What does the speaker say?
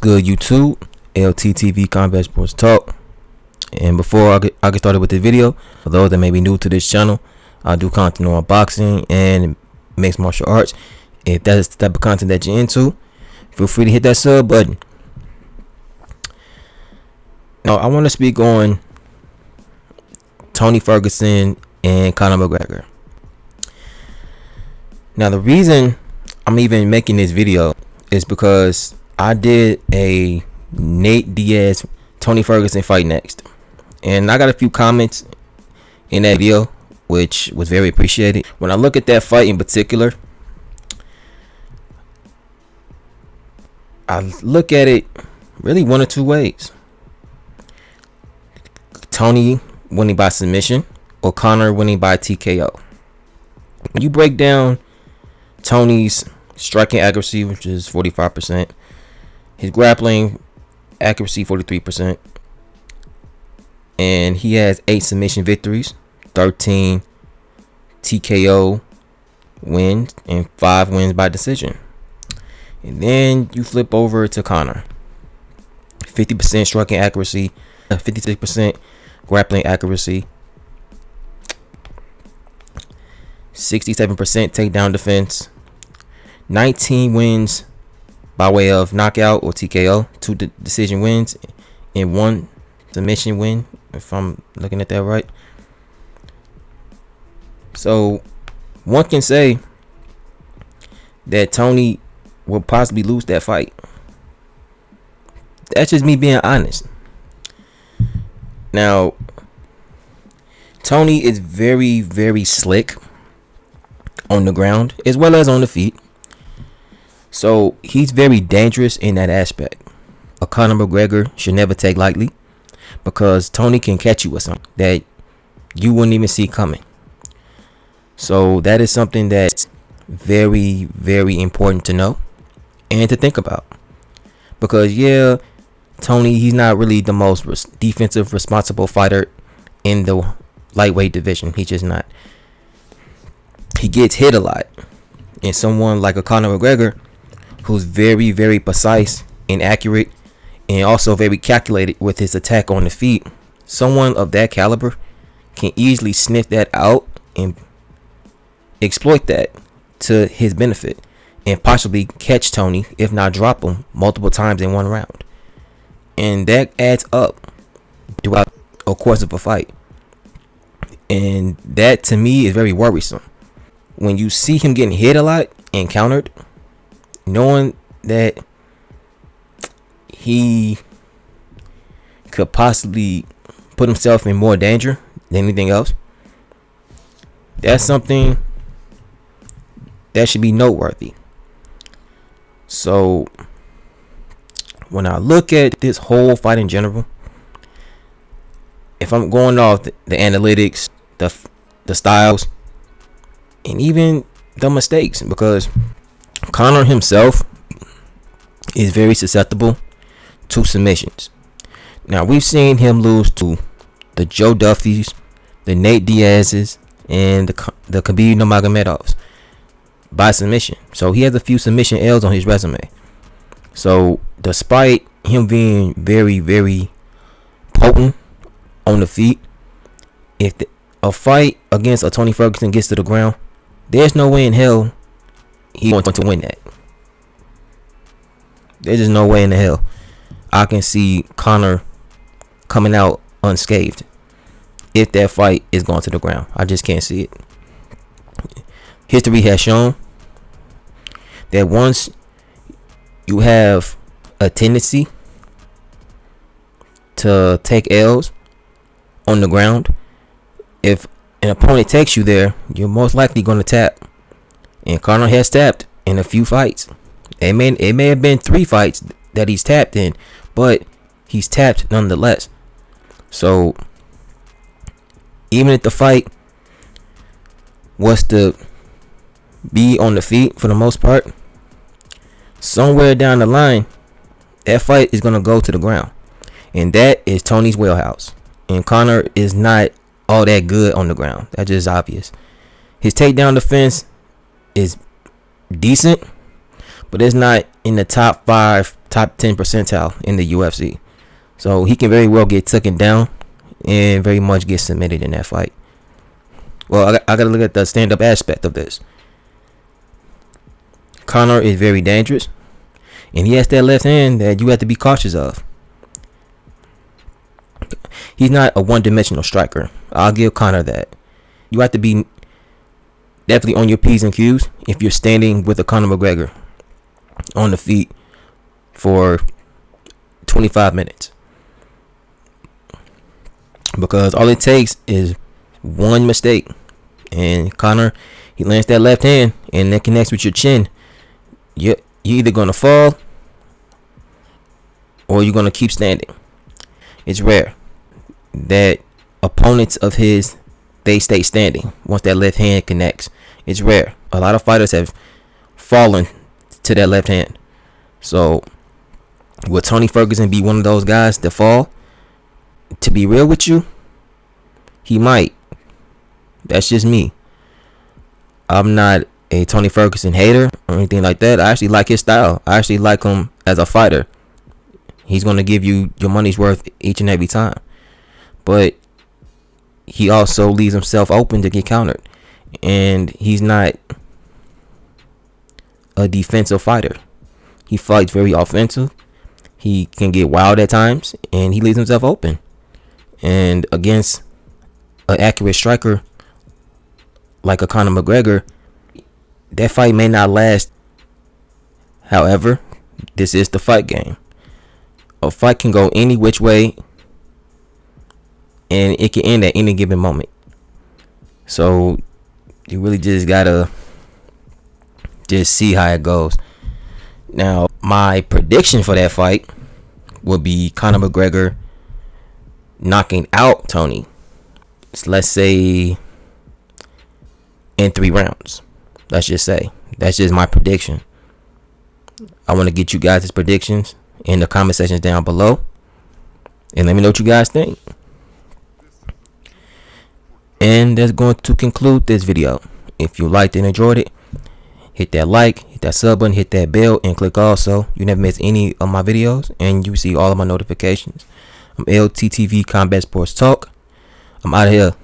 good, YouTube? LTTV Sports Talk. And before I get started with the video, for those that may be new to this channel, I do content on boxing and mixed martial arts. If that is the type of content that you're into, feel free to hit that sub button. Now, I want to speak on Tony Ferguson and Conor McGregor. Now, the reason I'm even making this video is because I did a Nate Diaz Tony Ferguson fight next, and I got a few comments in that video which was very appreciated. When I look at that fight in particular, I look at it really one or two ways: Tony winning by submission or Conor winning by TKO. When you break down Tony's striking accuracy, which is 45%, his grappling accuracy 43%, and he has 8 submission victories, 13 TKO wins, and 5 wins by decision. And then you flip over to Conor: 50% striking accuracy, 56% grappling accuracy, 67% takedown defense, 19 wins by way of knockout or TKO, 2 decision wins, and 1 submission win, if I'm looking at that right. So one can say that Tony will possibly lose that fight. That's just me being honest. Now, Tony is very, very slick on the ground as well as on the feet, so he's very dangerous in that aspect. A Conor McGregor should never take lightly, because Tony can catch you with something that you wouldn't even see coming. So that is something that's very, very important to know and to think about, because yeah, Tony, he's not really the most defensive responsible fighter in the lightweight division. He's just not. He gets hit a lot, and someone like a Conor McGregor, who's very, very precise and accurate, and also very calculated with his attack on the feet, someone of that caliber can easily sniff that out and exploit that to his benefit, and possibly catch Tony, if not drop him multiple times in one round. And that adds up throughout a course of a fight, and that to me is very worrisome. When you see him getting hit a lot and countered, knowing that he could possibly put himself in more danger than anything else, that's something that should be noteworthy. So when I look at this whole fight in general, if I'm going off the analytics, the styles, and even the mistakes, because Conor himself is very susceptible to submissions. Now, we've seen him lose to the Joe Duffys, the Nate Diaz's, and the Khabib Nurmagomedovs by submission. So he has a few submission L's on his resume. So despite him being very, very potent on the feet, if a fight against a Tony Ferguson gets to the ground, there's no way in hell he's going to win that. There's just no way in the hell I can see Conor coming out unscathed if that fight is going to the ground. I just can't see it. History has shown that once you have a tendency to take L's on the ground, if an opponent takes you there, you're most likely going to tap. And Conor has tapped in a few fights. It may have been 3 fights that he's tapped in, but he's tapped nonetheless. So even if the fight was to be on the feet for the most part, somewhere down the line, that fight is going to go to the ground. And that is Tony's wheelhouse. And Conor is not all that good on the ground. That's just obvious. His takedown defense is decent, but it's not in the top 5 top 10 percentile in the UFC. So he can very well get taken down and very much get submitted in that fight. Well, I got to look at the stand-up aspect of this. Conor is very dangerous, and he has that left hand that you have to be cautious of. He's not a one-dimensional striker. I'll give Conor that. You have to be definitely on your P's and Q's if you're standing with a Conor McGregor on the feet for 25 minutes. Because all it takes is one mistake, and Conor, he lands that left hand and that connects with your chin. You're either going to fall or you're going to keep standing. It's rare that opponents of his, they stay standing once that left hand connects. It's rare. A lot of fighters have fallen to that left hand. So will Tony Ferguson be one of those guys that fall? To be real with you, he might. That's just me. I'm not a Tony Ferguson hater or anything like that. I actually like his style. I actually like him as a fighter. He's going to give you your money's worth each and every time. But he also leaves himself open to get countered. And he's not a defensive fighter. He fights very offensive. He can get wild at times, and he leaves himself open. And against an accurate striker like a Conor McGregor, that fight may not last. However, this is the fight game. A fight can go any which way, and it can end at any given moment. So you really just gotta just see how it goes. Now, my prediction for that fight would be Conor McGregor knocking out Tony. Let's say in 3 rounds. Let's just say. That's just my prediction. I want to get you guys' predictions in the comment sections down below. And let me know what you guys think. And that's going to conclude this video. If you liked and enjoyed it, hit that like, hit that sub button, hit that bell, and click also. You never miss any of my videos, and you see all of my notifications. I'm LTtvCombatSportsTalk. I'm out of here.